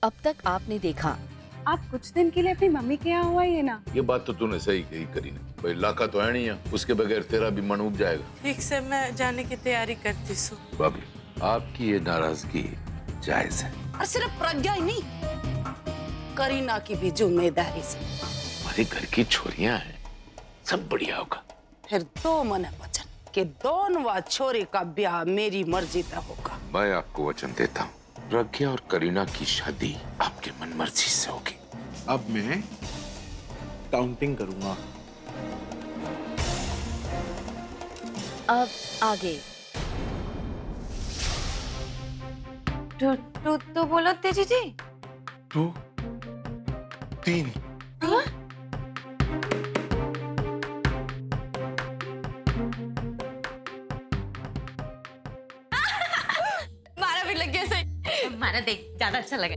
अब तक आपने देखा। आप कुछ दिन के लिए अपनी मम्मी के यहाँ हुआ ये ना। ये बात तो तूने सही कही करीना, भाई इलाका तो है नहीं है, उसके बगैर तेरा भी मन उब जाएगा। ठीक से मैं जाने की तैयारी करती हूँ। भाभी आपकी ये नाराजगी जायज है। और सिर्फ प्रज्ञा ही नहीं, करीना की भी जिम्मेदारी से। हमारे घर की छोरियां हैं, सब बढ़िया होगा। फिर दो मन वचन कि दोनों छोरी का ब्याह मेरी मर्जी का होगा। मैं आपको वचन देता हूँ, प्रज्ञा और करीना की शादी आपके मन मर्जी से होगी। अब मैं काउंटिंग करूंगा। अब आगे। तो बोलो तेजी जी। 2 3 मारा भी लग गया सही। हमारा देख ज्यादा अच्छा लगा।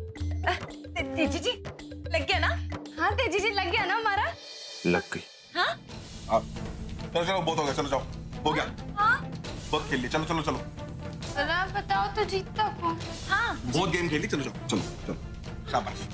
तेजी जी लग गया ना। हाँ तेजी जी लग गया ना हमारा। लग गई। हाँ? चलो चलो बहुत हो गया, चलो जाओ, हो गया। हाँ? बहुत खेल ली, चलो चलो चलो। जरा बताओ तो जीतता कौन। हाँ बहुत गेम खेली, चलो जाओ, चलो चलो, शाबाश।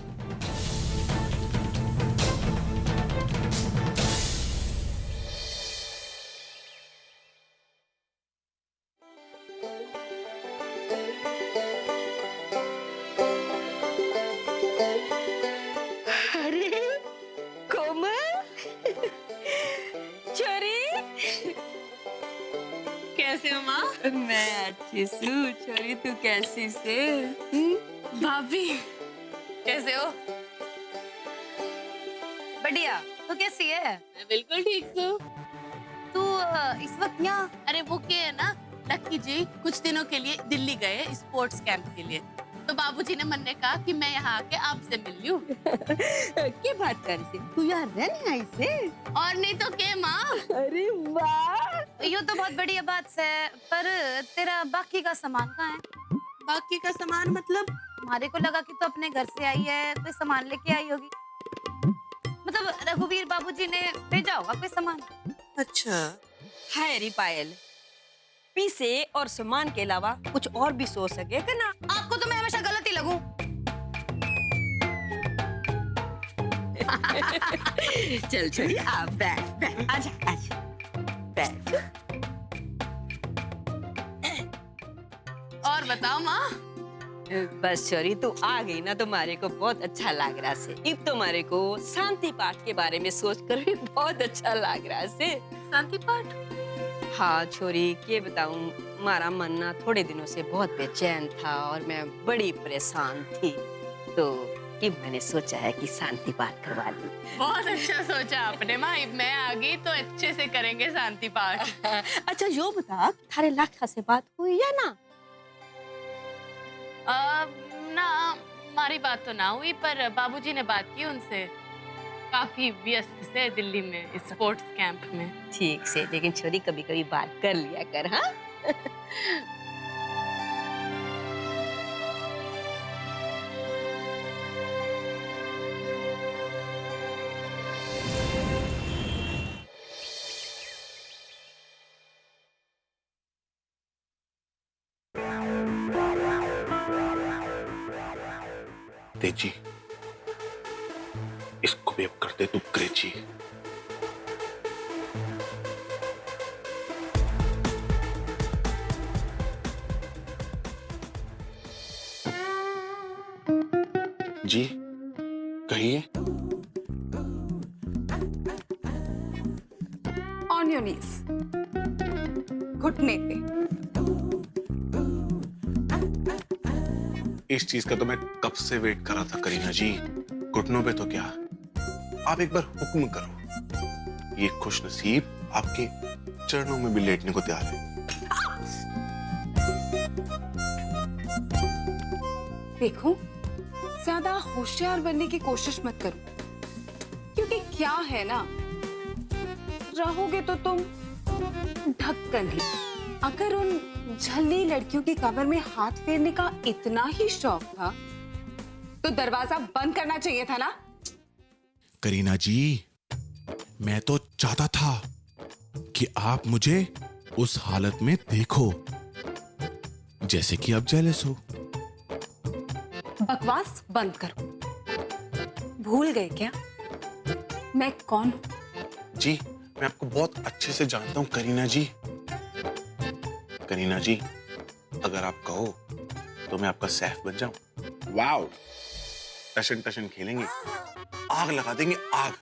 कैसे हो माँ? मैं अच्छी हूँ छोरी, तू कैसी से? भाभी कैसे हो? बढ़िया। तू कैसी है? मैं बिल्कुल ठीक हूँ। तू इस वक्त यहाँ? अरे वो क्या है ना, लक्की जी कुछ दिनों के लिए दिल्ली गए स्पोर्ट्स कैंप के लिए, तो बाबूजी ने मन ने कहा कि मैं यहाँ आके आपसे मिल लूं। क्या बात कर रही? तू यहाँ रहने आई से? और नहीं तो क्या माँ। अरे वाह, ये तो बहुत बढ़िया बात है, पर तेरा बाकी का सामान कहाँ है? बाकी का सामान मतलब? हमारे को लगा कि तू अपने घर से आई है, कोई सामान लेके आई होगी। मतलब रघुवीर बाबूजी ने भेजा होगा कोई सामान। अच्छा। है री पायल, पीसे और सामान के अलावा कुछ और भी सोच सके कि ना? आपको तो मैं हमेशा गलत ही लगूं। चल छोड़ी, आप बैठ बैठ, आजा आजा बैठ। और बताओ माँ। बस छोरी तू आ गई ना, तुम्हारे को बहुत अच्छा लग रहा से। अब तुम्हारे को शांति पाठ के बारे में सोचकर भी बहुत अच्छा लग रहा से। शांति पाठ? हाँ छोरी, के बताऊं, हमारा मन ना थोड़े दिनों से बहुत बेचैन था और मैं बड़ी परेशान थी, तो अब मैंने सोचा है कि शांति पाठ करवा लूं। बहुत अच्छा सोचा आपने माँ। अब मैं आ गई तो अच्छे से करेंगे शांति पाठ। अच्छा यो बता, थारे लाखा से बात हुई है ना? ना हमारी बात तो ना हुई, पर बाबूजी ने बात की उनसे। काफी व्यस्त से दिल्ली में स्पोर्ट्स कैंप में। ठीक से, लेकिन छोरी कभी कभी बात कर लिया कर। हाँ तेजी, इसको भी अब कर दे तू क्रेजी। जी कहिए। ऑन योर नीज, घुटने पे। इस चीज का तो मैं कब से वेट कर रहा था करीना जी। घुटनों पे तो क्या, आप एक बार हुक्म करो। ये खुश नसीब आपके चरणों में भी लेटने को तैयार है। देखो, ज्यादा होशियार बनने की कोशिश मत करो, क्योंकि क्या है ना, रहोगे तो तुम ढक्कन ही। अगर उन झल्ली लड़कियों की कमर में हाथ फेरने का इतना ही शौक था, तो दरवाजा बंद करना चाहिए था ना। करीना जी, मैं तो चाहता था कि आप मुझे उस हालत में देखो जैसे कि आप जेलस हो। बकवास बंद करो। भूल गए क्या मैं कौन हूं? जी, मैं आपको बहुत अच्छे से जानता हूँ करीना जी। करीना जी, अगर आप कहो तो मैं आपका सैफ बन जाऊं। वाओ, टशन टशन खेलेंगे, आग लगा देंगे, आग।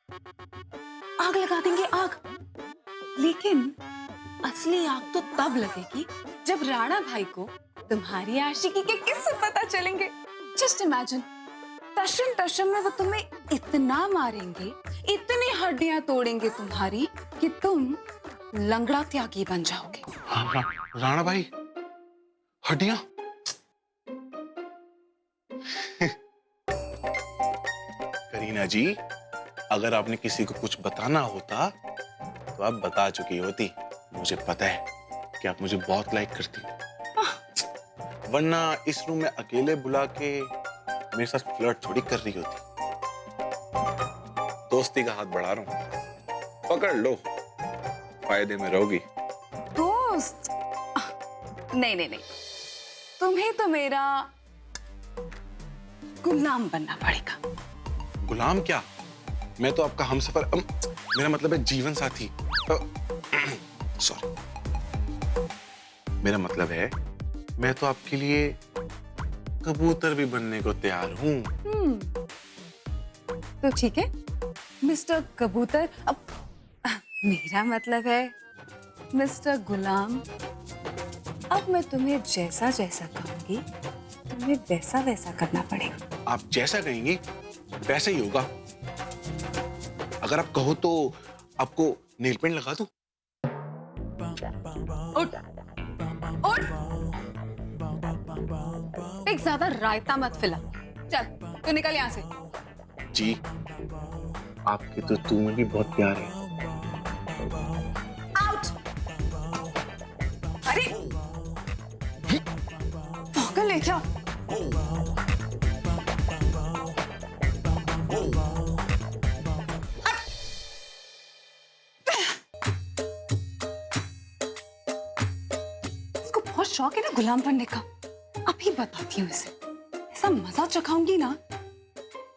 आग लगा देंगे, आग। लेकिन असली आग तो तब लगेगी जब राणा भाई को तुम्हारी आशिकी के किस्से पता चलेंगे। जस्ट इमेजिन, टशन टशन में वो तुम्हें इतना मारेंगे, इतनी हड्डियां तोड़ेंगे तुम्हारी कि तुम लंगड़ा त्यागी बन जाओगे। राणा भाई, हड्डियां? करीना जी, अगर आपने किसी को कुछ बताना होता तो आप बता चुकी होती। मुझे पता है कि आप मुझे बहुत लाइक करती, वरना इस रूम में अकेले बुला के मेरे साथ फ्लर्ट थोड़ी कर रही होती। दोस्ती का हाथ बढ़ा रहा हूं, पकड़ लो, फायदे में रहोगी। दोस्त? नहीं नहीं नहीं, तुम्हें तो मेरा गुलाम बनना पड़ेगा। गुलाम क्या? मैं तो आपका हमसफर, मेरा मतलब है जीवन साथी। सॉरी, मेरा मतलब है मैं तो आपके लिए कबूतर भी बनने को तैयार हूँ। तो ठीक है मिस्टर कबूतर। अब मेरा मतलब है मिस्टर गुलाम। अब मैं तुम्हें जैसा जैसा कहूंगी तुम्हें वैसा वैसा करना पड़ेगा। आप जैसा कहेंगी वैसा ही होगा। अगर आप कहो तो आपको नेल पेंट लगा दूं? उठ उठ, एक ज्यादा रायता मत फिला। चल तू निकल यहाँ से। जी, आपके तो तू में भी बहुत प्यार है। आउट। अरे पागल ले जाओ। इसको बहुत शौक है ना गुलाम बनने का। अभी बताती हूँ इसे, ऐसा मजा चखाऊंगी ना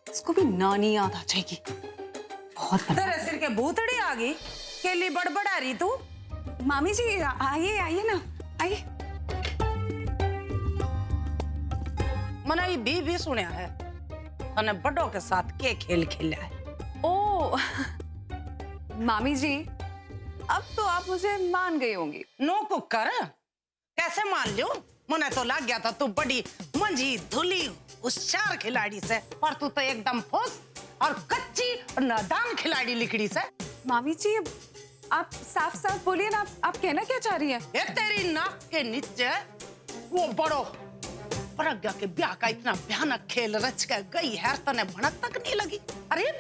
इसको भी नानी याद आ जाएगी। बहुत तेरे सिर के भूतड़ी आ गई, केली बड़बड़ा रही तू। मामी जी आइए आइए ना, आइए। मना ये भी सुनया है तने बड़ों के साथ के खेल खेला है। ओ मामी जी, अब तो आप मुझे मान गई होंगी। नो कुकर कैसे मान लियो? मुझे तो लग गया था तू बड़ी मंजी धुली होशियार खिलाड़ी से, पर तू तो एकदम फुस और कच्ची और नादान खिलाड़ी लिखड़ी से। मामी जी आप साफ साफ बोलिए ना, आप कहना क्या चाह रही हैं? ये तेरी नाक के नीचे वो बड़ो प्रज्ञा के ब्याह का इतना भयानक खेल रच के गई है, तने भनक तक नहीं लगी। अरे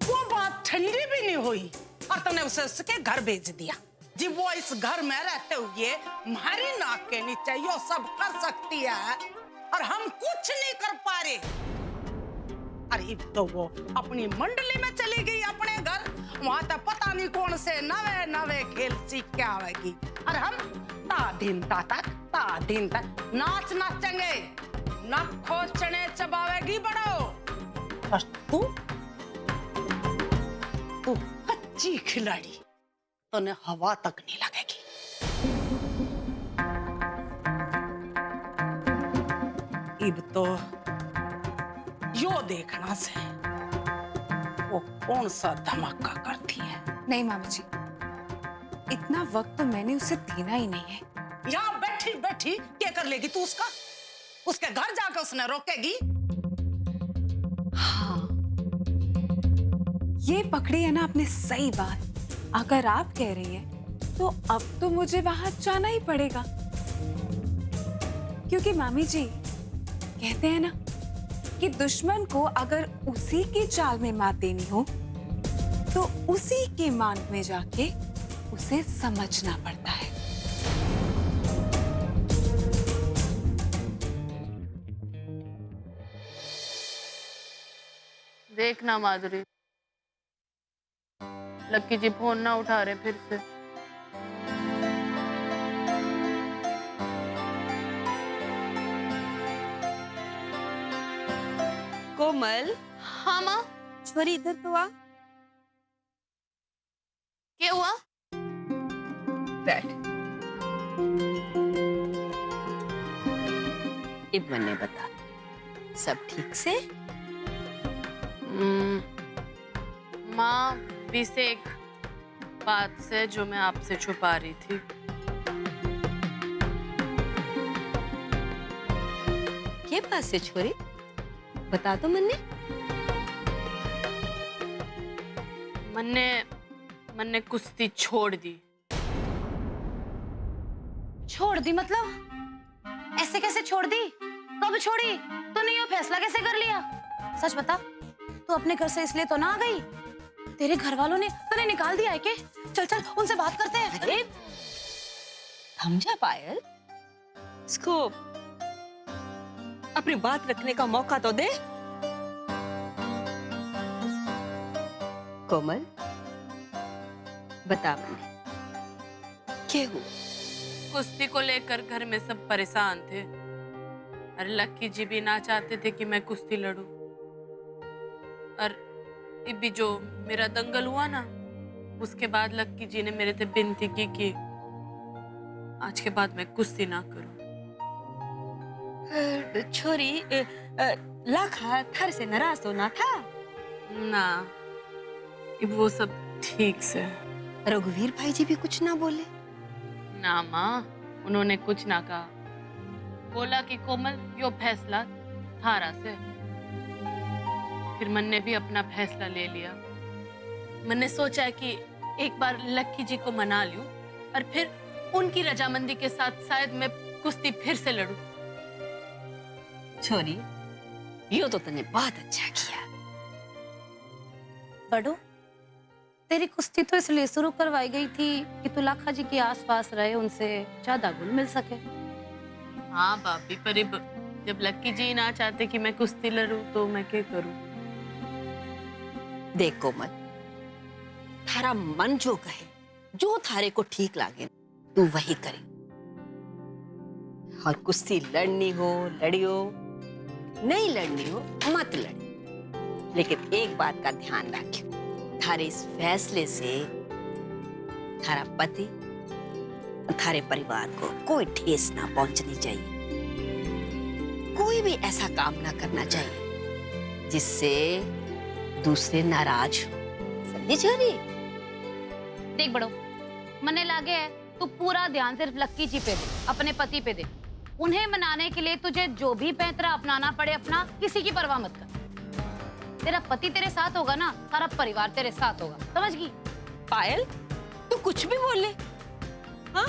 वो बात ठंडी भी नहीं हुई और तने उसे उसके घर भेज दिया। जी वो इस घर में रहते हुए हमारी नाक के नीचे यो सब कर सकती है और हम कुछ नहीं कर पा रहे। अरे तो वो अपनी मंडली में चली गई अपने घर, वहां तक पता नहीं कौन से नवे नवे खेल सीख के आवेगी और हम ता दिन तक नाच नाचेंगे, नखो चने चबावेगी बड़ो। और तू कच्ची खिलाड़ी, तूने हवा तक नहीं लगेगी। इब तो यो देखना से वो कौन सा धमाका करती है। नहीं मामी जी, इतना वक्त तो मैंने उसे देना ही नहीं है। यहाँ बैठी बैठी क्या कर लेगी तू उसका? उसके घर जाकर उसने रोकेगी? हाँ, ये पकड़ी है ना आपने सही बात। अगर आप कह रही हैं तो अब तो मुझे वहां जाना ही पड़ेगा, क्योंकि मामी जी कहते हैं ना कि दुश्मन को अगर उसी की चाल में मात देनी हो तो उसी के मान में जाके उसे समझना पड़ता है। देखना माधुरी, लक्की जी फोन ना उठा रहे फिर से। कोमल, हाँ माँ, छोरी इधर तो आ। क्या हुआ? बैठ। अब मैंने बता, सब ठीक से? माँ, बीस एक बात से जो मैं आपसे छुपा रही थी। के बात से छोरी? बता दो मन्ने। मन्ने कुश्ती छोड़ दी। छोड़ दी मतलब? ऐसे कैसे छोड़ दी? कब छोड़ी? तूने ये फैसला कैसे कर लिया? सच बता, तू अपने घर से इसलिए तो ना आ गई? तेरे घर वालों ने तूने निकाल दिया है के? चल चल उनसे बात करते हैं। अरे थम जा पायल, इसको अपनी बात रखने का मौका तो दे। कोमल, बता मन्ने, क्या हुआ? कुश्ती को लेकर घर में सब परेशान थे। अरे लक्की जी भी ना चाहते थे कि मैं कुश्ती लड़ूं। और इब्बी जो मेरा दंगल हुआ ना, उसके बाद लक्की जी ने मेरे से विनती की कि आज के बाद मैं कुश्ती ना करूं। छोरी, लाखा थार से नाराज तो ना था? ना, इब वो सब ठीक से। रघुवीर भाई जी भी कुछ ना बोले? ना माँ, उन्होंने कुछ ना कहा। बोला कि कोमल, यो फैसला थारा से। फिर मन ने भी अपना फैसला ले लिया। मैंने सोचा कि एक बार लक्की जी को मना लूं और फिर उनकी रजामंदी के साथ शायद मैं कुश्ती फिर से लड़ूं। छोरी, यो तो तूने बहुत अच्छा किया। बड़ो, तेरी कुश्ती तो इसलिए शुरू करवाई गई थी कि तू लाखा जी के आसपास रहे, उनसे ज्यादा गुण मिल सके। हाँ भाभी, पर जब लक्की जी ना चाहते कि मैं कुश्ती लड़ूं तो मैं क्या करूं? देख कोमल, थारा मन जो कहे, जो थारे को ठीक लागे, तू वही करे। और कुश्ती लड़नी हो लड़ियो, नहीं लड़नी हो मत लड़ी। लेकिन एक बात का ध्यान रखियो, थारे इस फैसले से थारा पति और थारे परिवार को कोई ठेस ना पहुंचनी चाहिए। कोई भी ऐसा काम ना करना चाहिए जिससे दूसरे नाराज हो। समझी छोरी? देख बड़ो, मने लागे है तू पूरा ध्यान सिर्फ लक्की जी पे दे, अपने पति पे दे। उन्हें मनाने के लिए तुझे जो भी पैंतरा अपनाना पड़े अपना, किसी की परवाह मत कर। तेरा पति तेरे साथ होगा ना, सारा परिवार तेरे साथ होगा, समझ गई? पायल, तू कुछ भी बोल ले। हाँ?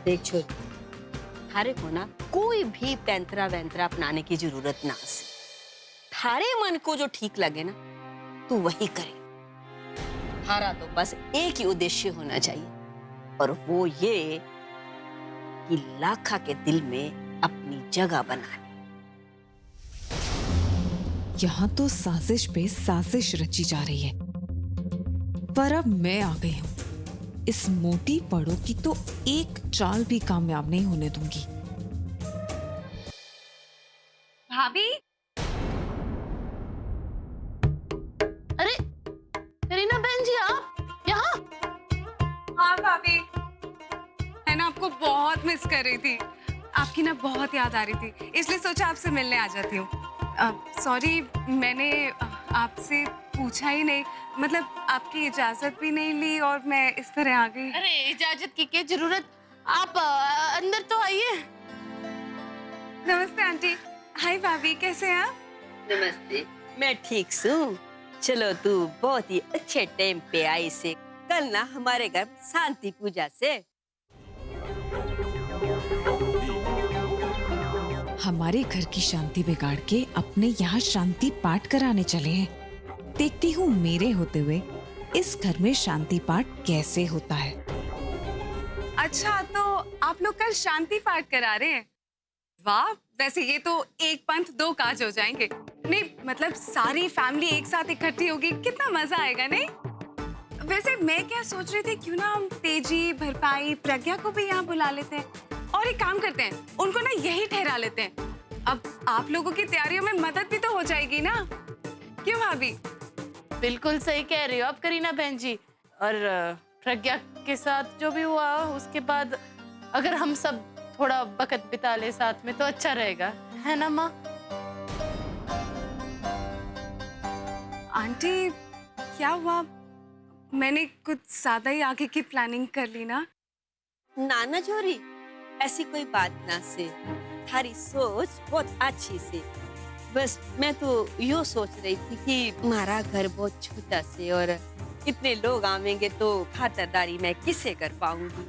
देख छोरी, थारे को ना कोई भी पैंतरा वैंतरा अपनाने की जरूरत ना है। थारे मन को जो ठीक लगे ना, तू वही करे। थारा तो बस एक ही उद्देश्य होना चाहिए, और वो ये कि लाखा के दिल में अपनी जगह बनानी। यहाँ तो साजिश पे साजिश रची जा रही है, पर अब मैं आ गई हूँ। इस मोटी पड़ो की तो एक चाल भी कामयाब नहीं होने दूंगी। भाभी, अरे करीना बहन जी, आप यहाँ? हाँ भाभी, है ना, आपको बहुत मिस कर रही थी। आपकी ना बहुत याद आ रही थी, इसलिए सोचा आपसे मिलने आ जाती हूँ। सॉरी, मैंने आपसे पूछा ही नहीं, मतलब आपकी इजाजत भी नहीं ली और मैं इस तरह आ गई। अरे इजाजत की क्या जरूरत, आप अंदर तो आइए। नमस्ते आंटी। हाय भाभी, कैसे हैं आप? नमस्ते, मैं ठीक हूँ। चलो, तू बहुत ही अच्छे टाइम पे आई से। कल ना हमारे घर शांति पूजा से हमारे घर की शांति बिगाड़ के अपने यहाँ शांति पाठ कराने चले हैं। देखती हूँ मेरे होते हुए इस घर में शांति पाठ कैसे होता है। अच्छा, तो आप लोग कल शांति पाठ करा रहे हैं? वाह, वैसे ये तो एक पंथ दो काज हो जाएंगे। नहीं मतलब सारी फैमिली एक साथ इकट्ठी होगी, कितना मजा आएगा। नहीं वैसे मैं क्या सोच रही थी, क्यों ना हम तेजी, भरपाई, प्रज्ञा को भी यहाँ बुला लेते हैं और एक काम करते हैं, उनको ना यही ठहरा लेते हैं। अब आप लोगों की तैयारियों में मदद भी तो हो जाएगी ना, क्यों भाभी? बिल्कुल सही कह रही हो आप करीना बहन जी। और प्रज्ञा के साथ जो भी हुआ उसके बाद अगर हम सब थोड़ा वक्त बिता ले साथ में तो अच्छा रहेगा, है ना माँ? आंटी क्या हुआ, मैंने कुछ ज्यादा ही आगे की प्लानिंग कर ली ना? नाना जोरी, ऐसी कोई बात ना से, थारी सोच बहुत अच्छी से। बस मैं तो यो सोच रही थी कि हमारा घर बहुत छोटा से और इतने लोग आवेंगे तो खातिरदारी मैं किसे कर पाऊंगी।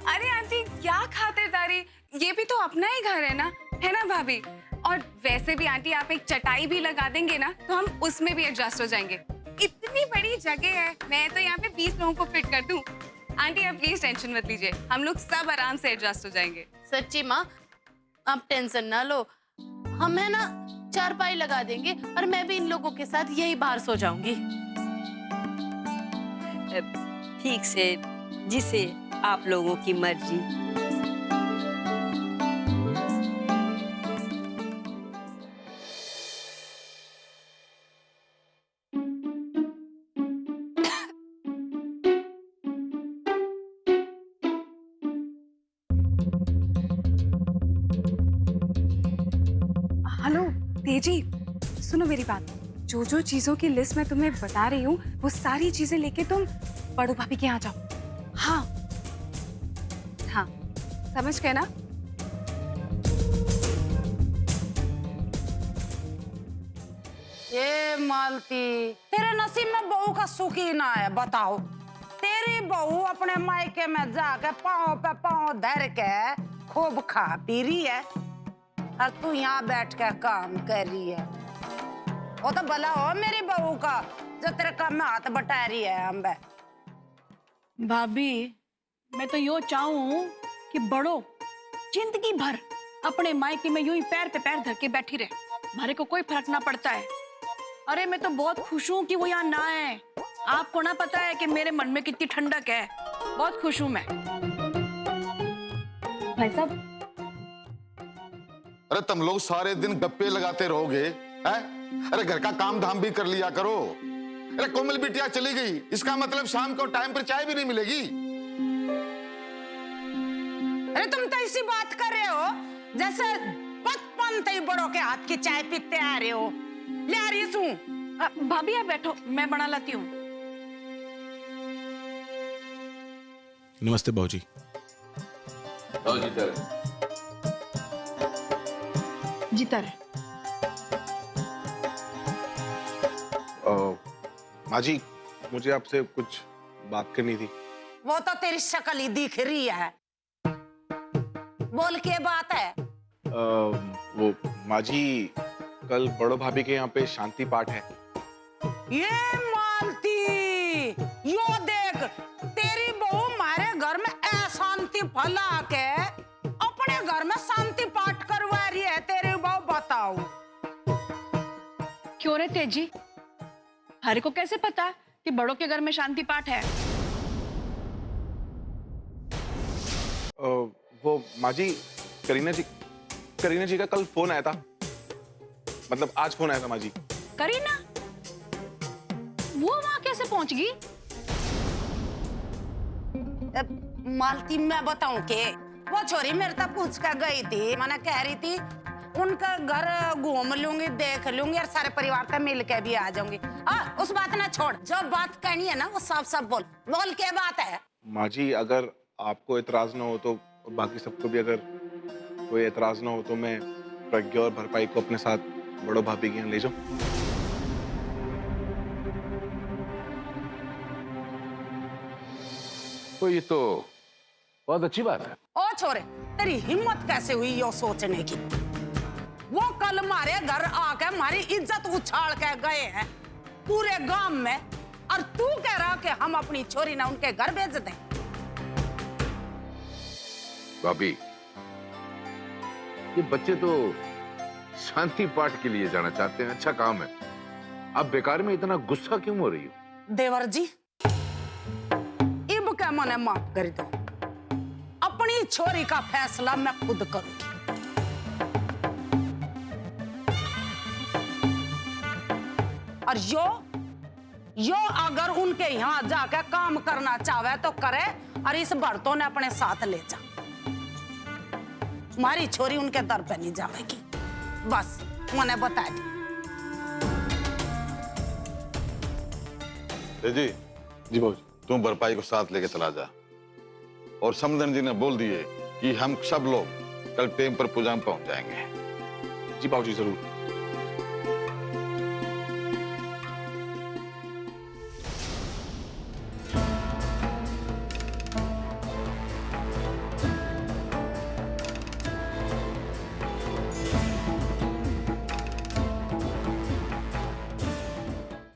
अरे आंटी क्या खातिरदारी, ये भी तो अपना ही घर है ना भाभी? और वैसे भी आंटी आप एक चटाई भी लगा देंगे ना तो हम उसमें भी एडजस्ट हो जाएंगे। इतनी बड़ी जगह है, मैं तो यहाँ पे 20 लोगों को फिट कर दूं। आंटी आप प्लीज टेंशन मत लीजिए, हम लोग सब आराम से एडजस्ट हो जाएंगे। सच्ची माँ, आप टेंशन ना लो, हम है ना चारपाई लगा देंगे और मैं भी इन लोगों के साथ यही बाहर सो जाऊंगी। ठीक से, जिसे आप लोगों की मर्जी। हेलो तेजी, सुनो मेरी बात। जो जो चीजों की लिस्ट मैं तुम्हें बता रही हूँ वो सारी चीजें लेके तुम बड़ू भाभी के यहाँ जाओ। हाँ हाँ, समझ गए ना? ये मालती, तेरे नसीब में बहू का सुख ही ना है, बताओ। तेरी बहू अपने मायके में जाके पाँव पे पाँव धर के खूब खा पी रही है और तू यहाँ बैठ के काम कर रही है। वो तो भला हो मेरी बहू का जो तेरे काम में हाथ बटा रही है। हम भाभी, मैं तो यो चाहूं कि बड़ो जिंदगी भर अपने मायके में यूं ही पैर पे पैर धर के बैठी रहे, हमारे को कोई फर्क ना पड़ता है। अरे मैं तो बहुत खुश हूँ कि वो यहाँ ना है। आपको ना पता है कि मेरे मन में कितनी ठंडक है, बहुत खुश हूँ मैं। भाई साहब, अरे तुम लोग सारे दिन गप्पे लगाते रहोगे हैं? अरे घर का काम धाम भी कर लिया करो। अरे कोमल बिटिया चली गई, इसका मतलब शाम को टाइम पर चाय भी नहीं मिलेगी। अरे तुम तो ऐसी बात कर रहे हो जैसे बचपन से ही बड़ों के हाथ की चाय पीते आ रहे हो। ले आ रही हूँ। भाभी आप बैठो, मैं बना लाती हूँ। नमस्ते बाबूजी। जीता रहे। माँ जी, मुझे आपसे कुछ बात करनी थी। वो तो तेरी शक्ल ही दिख रही है, बोल के बात है। वो माँ जी, कल बड़ो भाभी के यहाँ पे शांति पाठ है। ये मालती, यो देख, तेरी बहू हमारे घर में अशांति फैला के अपने घर में शांति पाठ करवा रही है। तेरी बहू बताओ। क्यों रे तेजी, हरे को कैसे पता कि बड़ों के घर में शांति पाठ है? वो माँ जी, करीना जी का कल फोन आया था, मतलब आज फोन आया था माँ जी। करीना, वो वहां कैसे पहुंच गई? मालती, मैं बताऊं के वो छोरी मेरे तक पूछ कर गई थी। मैंने कह रही थी उनका घर घूम लूंगी, देख लूंगी और सारे परिवार से मिल के भी आ जाऊंगी। उस बात ना छोड़, जो बात कहनी है ना वो सब बोल के बात है। माँ जी, अगर आपको एतराज ना हो तो, बाकी सबको भी अगर कोई एतराज ना हो तो मैं प्रज्ञा और भरपाई को अपने साथ बड़ो भाभी के यहाँ ले जाऊं। तो ये तो बहुत अच्छी बात है। ओ छोरे, तेरी हिम्मत कैसे हुई यो सोचने की? वो कल हमारे घर आके हमारी इज्जत उछाल के गए हैं पूरे गांव में, और तू कह रहा कि हम अपनी छोरी ना उनके घर भेज दें। भाभी, ये बच्चे तो शांति पाठ के लिए जाना चाहते हैं, अच्छा काम है। आप बेकार में इतना गुस्सा क्यों हो रही हो? देवर जी, इब क्या मने माफ कर दो, अपनी छोरी का फैसला मैं खुद करूंगी। और यो अगर उनके यहाँ जाकर काम करना चाहे तो करे, और इस बर्तों ने अपने साथ ले जा। हमारी छोरी उनके दर पे नहीं जाएगी, बस मैंने बता दी। जी जी बाबूजी। तुम भरपाई को साथ लेके चला जा, और समदन जी ने बोल दिए कि हम सब लोग कल टेम पर पूजा में पहुंच जाएंगे। जी बाबूजी जरूर।